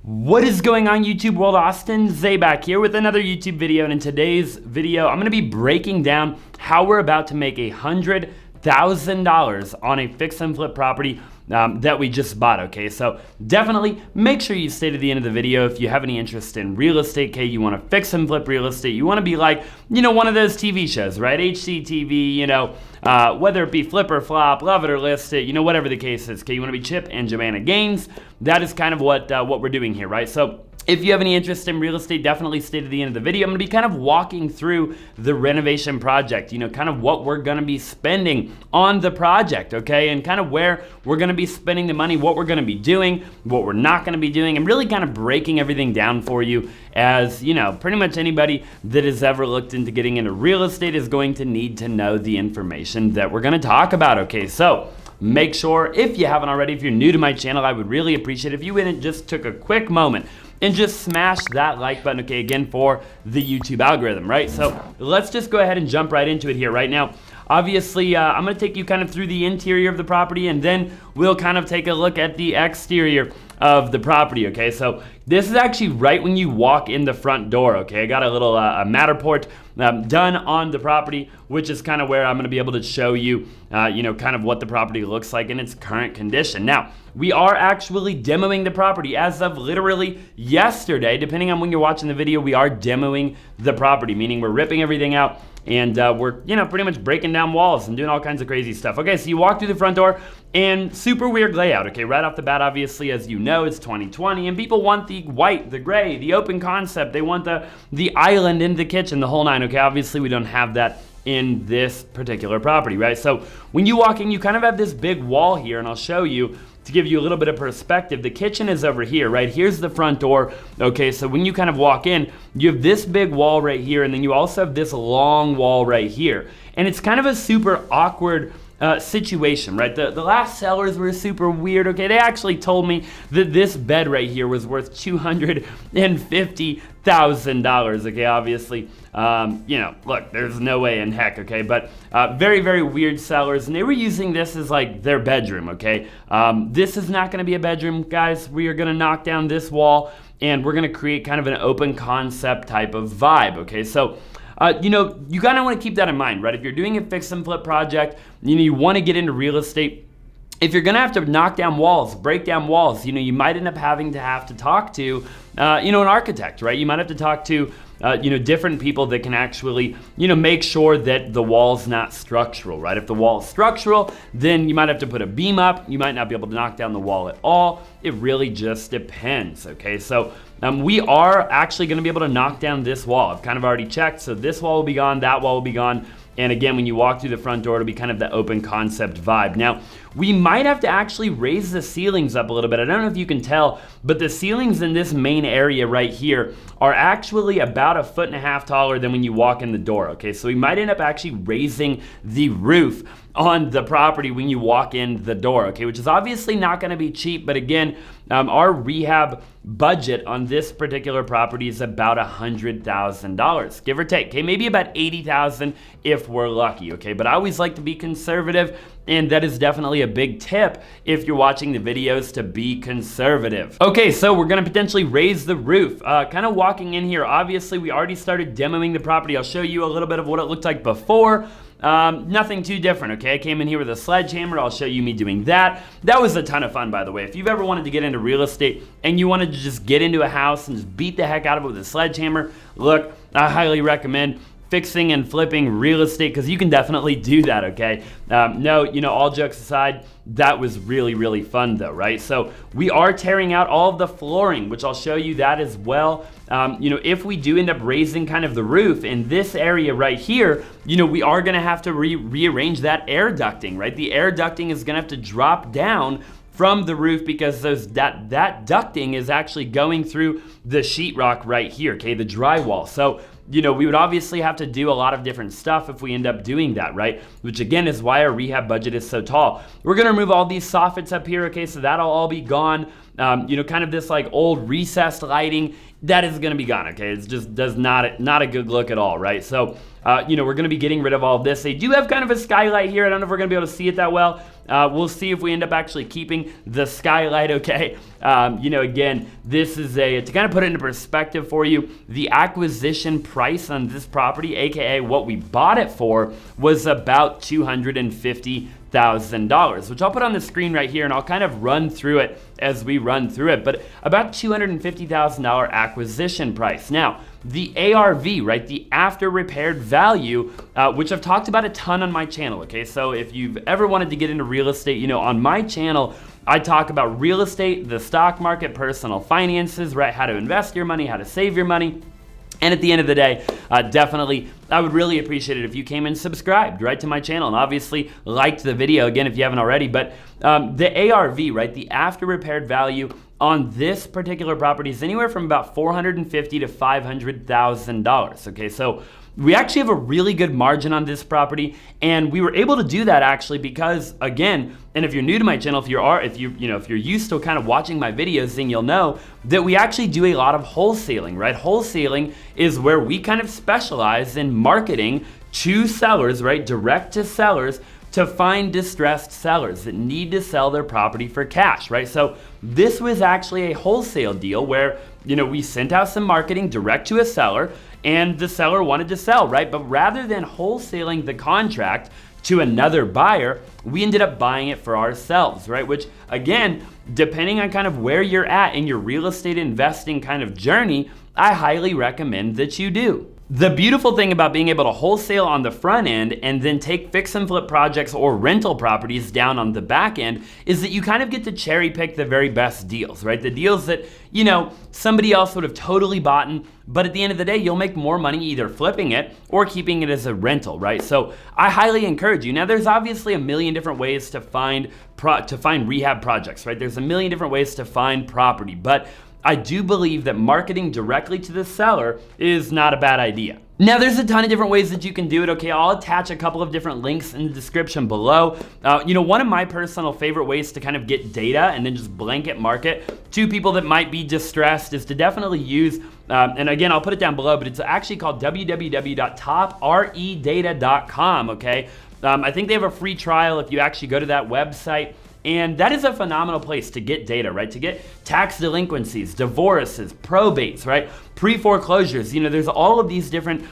What is going on, YouTube world? Austin Zaback here with another YouTube video, and in today's video I'm going to be breaking down how we're about to make $100,000 on a fix and flip property that we just bought. Okay, so definitely make sure you stay to the end of the video if you have any interest in real estate. Okay, you want to fix and flip real estate, you want to be like, one of those TV shows, right? HGTV, whether it be flip or flop, love it or list it, whatever the case is. Okay, you want to be Chip and Joanna Gaines. That is kind of what we're doing here, right? So if you have any interest in real estate, definitely stay to the end of the video. I'm going to be kind of walking through the renovation project, kind of what we're going to be spending on the project, okay? And kind of where we're going to be spending the money, what we're going to be doing, what we're not going to be doing, and really kind of breaking everything down for you as, pretty much anybody that has ever looked into getting into real estate is going to need to know the information that we're going to talk about, okay? So make sure, if you haven't already, if you're new to my channel, I would really appreciate it if you went and just took a quick moment and just smash that like button, okay, again, for the YouTube algorithm, right? So let's just go ahead and jump right into it here right now. Obviously, I'm gonna take you kind of through the interior of the property, and then we'll kind of take a look at the exterior of the property, okay? So this is actually right when you walk in the front door, okay? I got a little Matterport done on the property, which is kind of where I'm gonna be able to show you, kind of what the property looks like in its current condition. Now, we are actually demoing the property as of literally yesterday. Depending on when you're watching the video, we are demoing the property, meaning we're ripping everything out, and we're, pretty much breaking down walls and doing all kinds of crazy stuff. Okay, so you walk through the front door, and super weird layout, okay? Right off the bat, obviously, as you know, it's 2020, and people want the white, the gray, the open concept. They want the island in the kitchen, the whole nine, okay? Obviously, we don't have that in this particular property, right? So when you walk in, you kind of have this big wall here, and I'll show you to give you a little bit of perspective. The kitchen is over here, right? Here's the front door, okay? So when you kind of walk in, you have this big wall right here, and then you also have this long wall right here. And it's kind of a super awkward situation, right? The last sellers were super weird, okay? They actually told me that this bed right here was worth $250,000, okay? Obviously, look, there's no way in heck, okay? But very, very weird sellers, and they were using this as like their bedroom, okay? This is not gonna be a bedroom, guys. We are gonna knock down this wall, and we're gonna create kind of an open concept type of vibe, okay? So you kind of want to keep that in mind, right? If you're doing a fix and flip project, you want to get into real estate. If you're going to have to knock down walls, break down walls, you might end up having to talk to, an architect, right? You might have to talk to, different people that can actually, make sure that the wall's not structural, right? If the wall is structural, then you might have to put a beam up. You might not be able to knock down the wall at all. It really just depends, okay? So we are actually going to be able to knock down this wall. I've kind of already checked, so this wall will be gone, that wall will be gone. And again, when you walk through the front door, it'll be kind of the open concept vibe. Now, we might have to actually raise the ceilings up a little bit. I don't know if you can tell, but the ceilings in this main area right here are actually about 1.5 feet taller than when you walk in the door, okay? So we might end up actually raising the roof on the property when you walk in the door, okay? Which is obviously not gonna be cheap, but again, our rehab budget on this particular property is about $100,000, give or take, okay? Maybe about 80,000 if we're lucky, okay? But I always like to be conservative, and that is definitely a big tip if you're watching the videos, to be conservative. Okay, so we're gonna potentially raise the roof. Kind of walking in here, obviously we already started demoing the property. I'll show you a little bit of what it looked like before. Nothing too different, okay? I came in here with a sledgehammer. I'll show you me doing that. That was a ton of fun, by the way. If you've ever wanted to get into real estate and you wanted to just get into a house and just beat the heck out of it with a sledgehammer, look, I highly recommend fixing and flipping real estate, because you can definitely do that, okay? No, all jokes aside, that was really, really fun though, right? So we are tearing out all of the flooring, which I'll show you that as well. If we do end up raising kind of the roof in this area right here, we are gonna have to rearrange that air ducting, right? The air ducting is gonna have to drop down from the roof, because that ducting is actually going through the sheetrock right here, okay, the drywall. So we would obviously have to do a lot of different stuff if we end up doing that, right? Which again is why our rehab budget is so tall. We're gonna remove all these soffits up here, okay, so that'll all be gone. kind of this like old recessed lighting, that is going to be gone, okay? It's just not a good look at all, right? So, we're going to be getting rid of all of this. They do have kind of a skylight here. I don't know if we're going to be able to see it that well. We'll see if we end up actually keeping the skylight, okay? Again, this is to kind of put it into perspective for you, the acquisition price on this property, aka what we bought it for, was about $250,000, which I'll put on the screen right here, and I'll kind of run through it as we run through it, but about $250,000 acquisition price. Now, the ARV, right, the after repaired value, which I've talked about a ton on my channel, okay? So if you've ever wanted to get into real estate, on my channel, I talk about real estate, the stock market, personal finances, right, how to invest your money, how to save your money. And at the end of the day, definitely, I would really appreciate it if you came and subscribed, right, to my channel, and obviously liked the video, again, if you haven't already. But the ARV, right, the after repaired value on this particular property is anywhere from about $450,000 to $500,000, okay? So we actually have a really good margin on this property, and we were able to do that actually because, again, and if you're new to my channel, if you're used to kind of watching my videos, then you'll know that we actually do a lot of wholesaling, right? Wholesaling is where we kind of specialize in marketing to sellers, right? Direct to sellers, to find distressed sellers that need to sell their property for cash, right? So this was actually a wholesale deal where, we sent out some marketing direct to a seller, and the seller wanted to sell, right? But rather than wholesaling the contract to another buyer, we ended up buying it for ourselves, right? Which, again, depending on kind of where you're at in your real estate investing kind of journey, I highly recommend that you do. The beautiful thing about being able to wholesale on the front end and then take fix and flip projects or rental properties down on the back end is that you kind of get to cherry pick the very best deals, right? The deals that, somebody else would have totally bought in, but at the end of the day, you'll make more money either flipping it or keeping it as a rental, right? So I highly encourage you. Now, there's obviously a million different ways to find rehab projects, right? There's a million different ways to find property, but I do believe that marketing directly to the seller is not a bad idea. Now, there's a ton of different ways that you can do it, okay? I'll attach a couple of different links in the description below. One of my personal favorite ways to kind of get data and then just blanket market to people that might be distressed is to definitely use, and again, I'll put it down below, but it's actually called www.topredata.com, okay? I think they have a free trial if you actually go to that website. And that is a phenomenal place to get data, right? To get tax delinquencies, divorces, probates, right? Pre-foreclosures. There's all of these different,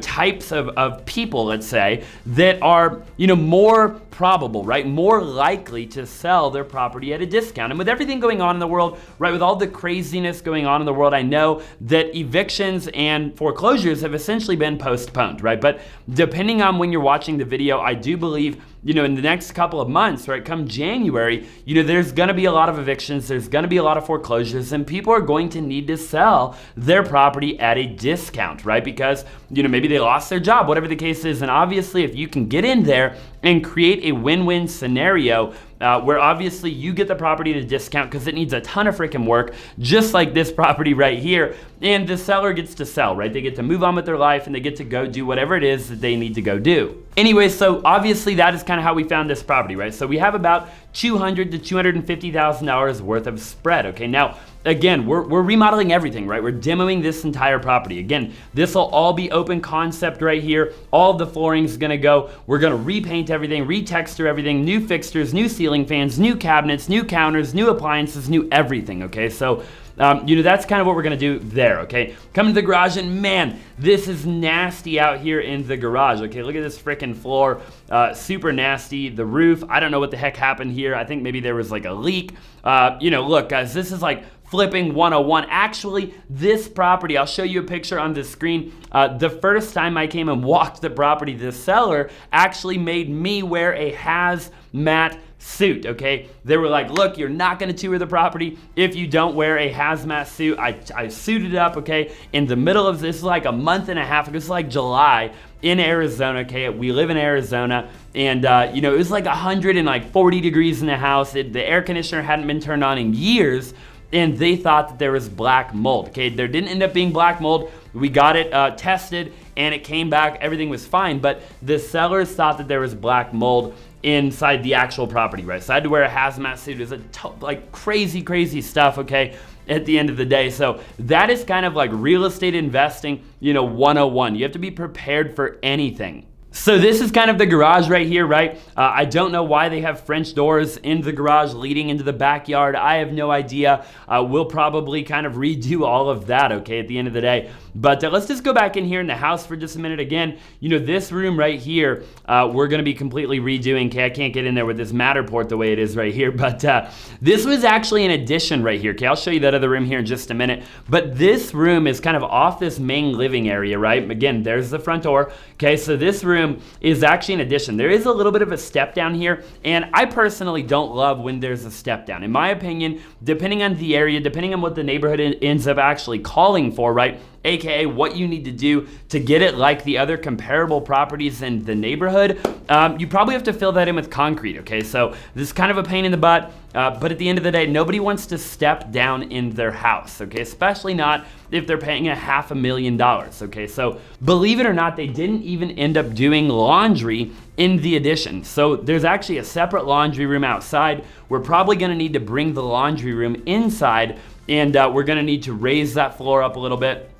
types of people, let's say, that are, more probable, right? More likely to sell their property at a discount. And with everything going on in the world, right? With all the craziness going on in the world, I know that evictions and foreclosures have essentially been postponed, right? But depending on when you're watching the video, I do believe, in the next couple of months, right, come January, there's going to be a lot of evictions, there's going to be a lot of foreclosures, and people are going to need to sell their property at a discount, right? Because, maybe they lost their job, whatever the case is. And obviously, if you can get in there and create a win-win scenario where obviously you get the property at a discount because it needs a ton of freaking work, just like this property right here, and the seller gets to sell, right? They get to move on with their life and they get to go do whatever it is that they need to go do. Anyway, so obviously that is kind of how we found this property, right? So we have about $200,000 to $250,000 worth of spread, okay? Now, again, we're remodeling everything, right? We're demoing this entire property. Again, this will all be open concept right here. All of the flooring is gonna go. We're gonna repaint everything, retexture everything, new fixtures, new ceiling fans, new cabinets, new counters, new appliances, new everything, okay? So, that's kind of what we're gonna do there, okay? Come to the garage, and man, this is nasty out here in the garage, okay? Look at this freaking floor, super nasty. The roof, I don't know what the heck happened here. I think maybe there was like a leak. Look, guys, this is like flipping 101. Actually, this property, I'll show you a picture on the screen. The first time I came and walked the property, the seller actually made me wear a HAZMAT suit, okay? They were like, look, you're not gonna tour the property if you don't wear a HAZMAT suit. I suited up, okay? In the middle of this, like a month and a half ago, it's like July in Arizona, okay? We live in Arizona, and it was like 140 degrees in the house. The air conditioner hadn't been turned on in years, and they thought that there was black mold, okay? There didn't end up being black mold. We got it tested, and it came back, everything was fine, but the sellers thought that there was black mold. inside the actual property, right? So I had to wear a hazmat suit. It was like crazy stuff, okay, at the end of the day. So that is kind of like real estate investing, 101. You have to be prepared for anything. So this is kind of the garage right here, right? I don't know why they have French doors in the garage leading into the backyard. I have no idea. We'll probably kind of redo all of that, okay, at the end of the day. But let's just go back in here in the house for just a minute. Again, this room right here, we're going to be completely redoing. Okay, I can't get in there with this Matterport the way it is right here. But this was actually an addition right here. Okay, I'll show you that other room here in just a minute. But this room is kind of off this main living area, right? Again, there's the front door. Okay, so this room is actually an addition. There is a little bit of a step down here, and I personally don't love when there's a step down. In my opinion, depending on the area, depending on what the neighborhood ends up actually calling for, right? AKA what you need to do to get it like the other comparable properties in the neighborhood, you probably have to fill that in with concrete, okay? So this is kind of a pain in the butt, but at the end of the day, nobody wants to step down in their house, okay? Especially not if they're paying $500,000, okay? So believe it or not, they didn't even end up doing laundry in the addition. So there's actually a separate laundry room outside. We're probably gonna need to bring the laundry room inside, and we're gonna need to raise that floor up a little bit.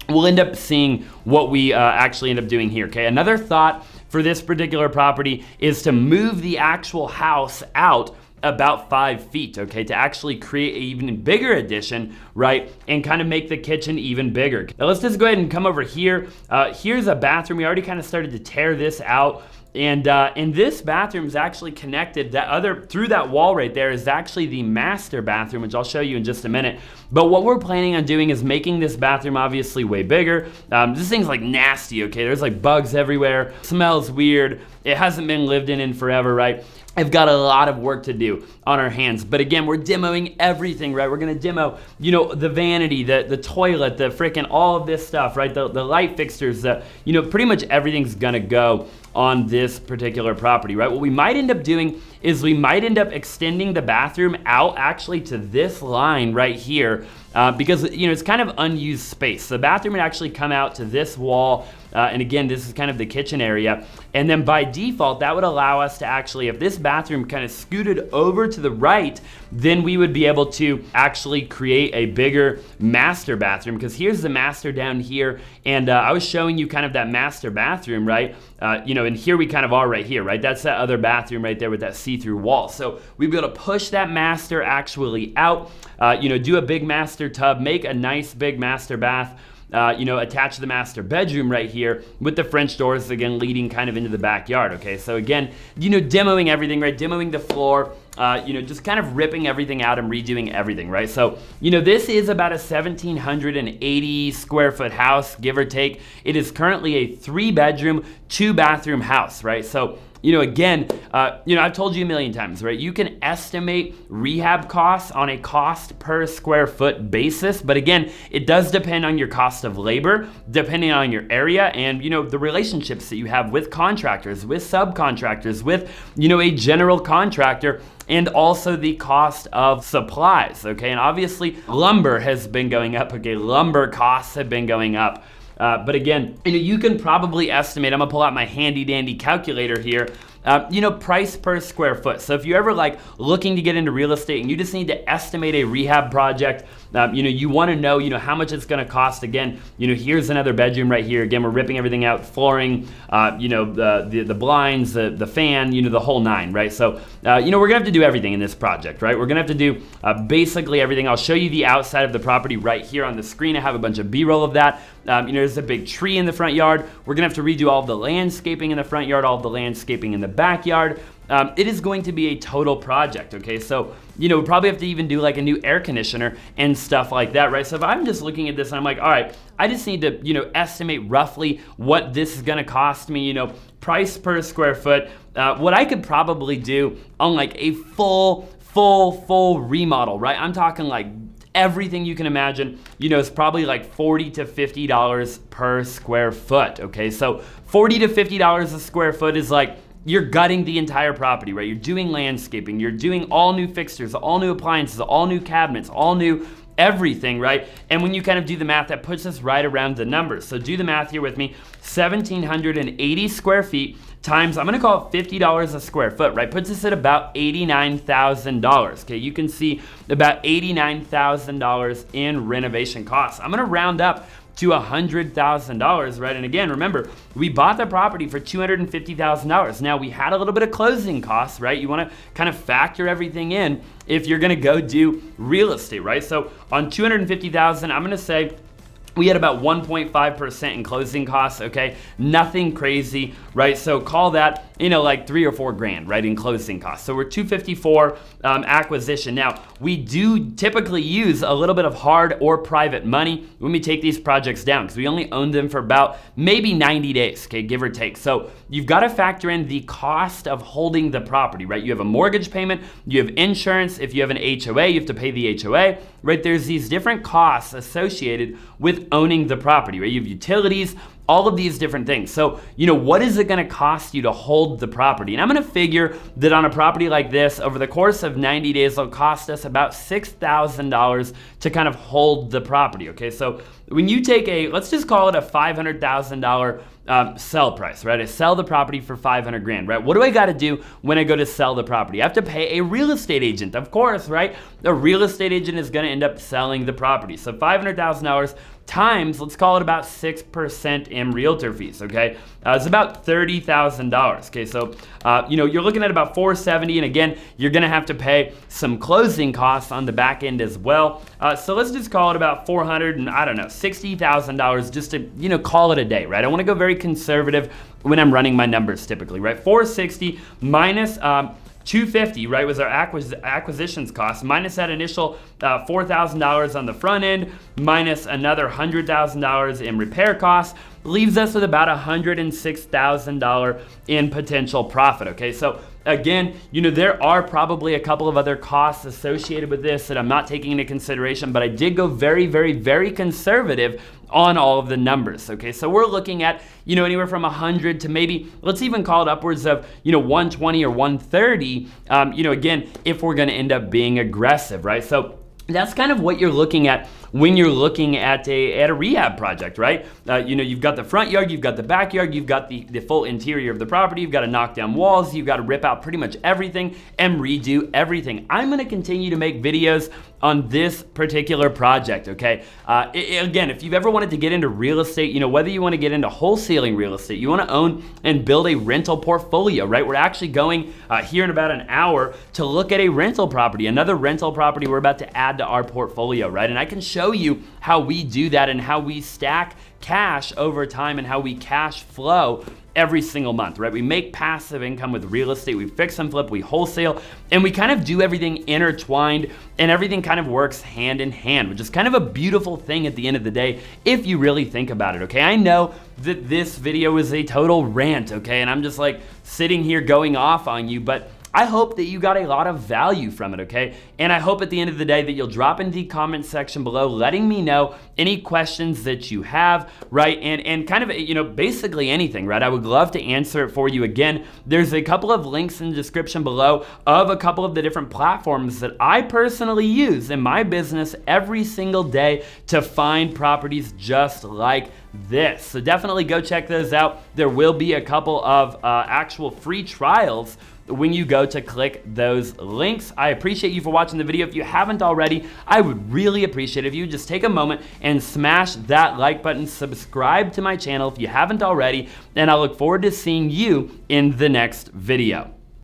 We'll end up seeing what we actually end up doing here, okay? Another thought for this particular property is to move the actual house out about 5 feet, okay, to actually create an even bigger addition, right, and kind of make the kitchen even bigger. Now let's just go ahead and come over here. Here's a bathroom. We already kind of started to tear this out. And this bathroom is actually connected. Through that wall right there is actually the master bathroom, which I'll show you in just a minute. But what we're planning on doing is making this bathroom obviously way bigger. This thing's like nasty, okay? There's like bugs everywhere. Smells weird. It hasn't been lived in forever, right? I've got a lot of work to do on our hands. But again, we're demoing everything, right? We're gonna demo, the vanity, the toilet, the freaking all of this stuff, right? The light fixtures, pretty much everything's gonna go on this particular property, right? What we might end up doing is we might end up extending the bathroom out actually to this line right here because, it's kind of unused space. The bathroom would actually come out to this wall. And again, this is kind of the kitchen area. And then by default, that would allow us to actually, if this bathroom kind of scooted over to the right, then we would be able to actually create a bigger master bathroom, because here's the master down here. And I was showing you kind of that master bathroom, right? And here we kind of are right here, right? That's that other bathroom right there with that see-through wall. So we'd be able to push that master actually out, do a big master tub, make a nice big master bath, attach the master bedroom right here with the French doors, again, leading kind of into the backyard, okay? So again, demoing everything, right? Demoing the floor, just kind of ripping everything out and redoing everything, right? So, this is about a 1,780 square foot house, give or take. It is currently a 3-bedroom, 2-bathroom house, right? So, again, I've told you a million times, right? You can estimate rehab costs on a cost per square foot basis, but again, it does depend on your cost of labor, depending on your area, and the relationships that you have with contractors, with subcontractors, with a general contractor, and also the cost of supplies, okay? And obviously, lumber has been going up, okay? Lumber costs have been going up. But again, you can probably estimate, I'm gonna pull out my handy dandy calculator here, price per square foot. So if you're ever like looking to get into real estate and you just need to estimate a rehab project, you wanna know, how much it's gonna cost. Again, here's another bedroom right here. Again, we're ripping everything out, flooring, the blinds, the fan, the whole 9, right? So, we're gonna have to do everything in this project, right? We're gonna have to do basically everything. I'll show you the outside of the property right here on the screen. I have a bunch of B-roll of that. There's a big tree in the front yard. We're gonna have to redo all of the landscaping in the front yard, all of the landscaping in the backyard. It is going to be a total project, okay? So, we probably have to even do like a new air conditioner and stuff like that, right? So if I'm just looking at this and I'm like, all right, I just need to, estimate roughly what this is gonna cost me, price per square foot. What I could probably do on like a full remodel, right? I'm talking like everything you can imagine, it's probably like $40 to $50 per square foot, okay? So $40 to $50 a square foot is like, you're gutting the entire property, right? You're doing landscaping, you're doing all new fixtures, all new appliances, all new cabinets, all new everything, right? And when you kind of do the math, that puts us right around the numbers. So do the math here with me. 1,780 square feet, times, I'm gonna call it $50 a square foot, right? Puts us at about $89,000, okay? You can see about $89,000 in renovation costs. I'm gonna round up to $100,000, right? And again, remember, we bought the property for $250,000. Now, we had a little bit of closing costs, right? You wanna kind of factor everything in if you're gonna go do real estate, right? So on $250,000, I'm gonna say we had about 1.5% in closing costs, okay? Nothing crazy, right? So call that, like $3 or $4 grand, right, in closing costs. So we're $254 acquisition. Now, we do typically use a little bit of hard or private money when we take these projects down, because we only own them for about maybe 90 days, okay, give or take. So you've got to factor in the cost of holding the property, right? You have a mortgage payment, you have insurance. If you have an HOA, you have to pay the HOA, right? There's these different costs associated with owning the property, right? You have utilities, all of these different things. So, what is it gonna cost you to hold the property? And I'm gonna figure that on a property like this, over the course of 90 days, it'll cost us about $6,000 to kind of hold the property, okay? So when you take let's just call it a $500,000 sell price, right? I sell the property for 500 grand, right? What do I got to do when I go to sell the property? I have to pay a real estate agent, of course, right? A real estate agent is going to end up selling the property. So $500,000 times, let's call it about 6% in realtor fees, okay? It's about $30,000, okay? So, you're looking at about $470, and again, you're gonna have to pay some closing costs on the back end as well. So let's just call it about $60,000 just to, call it a day, right? I wanna go very conservative when I'm running my numbers typically, right? 460 minus 250, right, was our acquisitions cost, minus that initial $4,000 on the front end, minus another $100,000 in repair costs, leaves us with about $106,000 in potential profit, okay? So again, there are probably a couple of other costs associated with this that I'm not taking into consideration, but I did go very, very, very conservative on all of the numbers, okay? So we're looking at, anywhere from 100 to maybe, let's even call it upwards of, 120 or 130, again, if we're gonna end up being aggressive, right? So that's kind of what you're looking at when you're looking at a rehab project, right? You've got the front yard, you've got the backyard, you've got the full interior of the property, you've got to knock down walls, you've got to rip out pretty much everything and redo everything. I'm going to continue to make videos on this particular project, okay? Again, if you've ever wanted to get into real estate, whether you want to get into wholesaling real estate, you want to own and build a rental portfolio, right? We're actually going here in about an hour to look at a rental property, another rental property we're about to add to our portfolio, right? And I can show you how we do that and how we stack cash over time and how we cash flow every single month, right? We make passive income with real estate, we fix and flip, we wholesale, and we kind of do everything intertwined, and everything kind of works hand in hand, which is kind of a beautiful thing at the end of the day if you really think about it, okay? I know that this video is a total rant, okay? And I'm just like sitting here going off on you, but I hope that you got a lot of value from it, okay? And I hope at the end of the day that you'll drop in the comment section below letting me know any questions that you have, right? And kind of, basically anything, right? I would love to answer it for you. Again, there's a couple of links in the description below of a couple of the different platforms that I personally use in my business every single day to find properties just like this. So definitely go check those out. There will be a couple of actual free trials when you go to click those links. I appreciate you for watching the video. If you haven't already, I would really appreciate it if you just take a moment and smash that like button, subscribe to my channel if you haven't already, and I look forward to seeing you in the next video.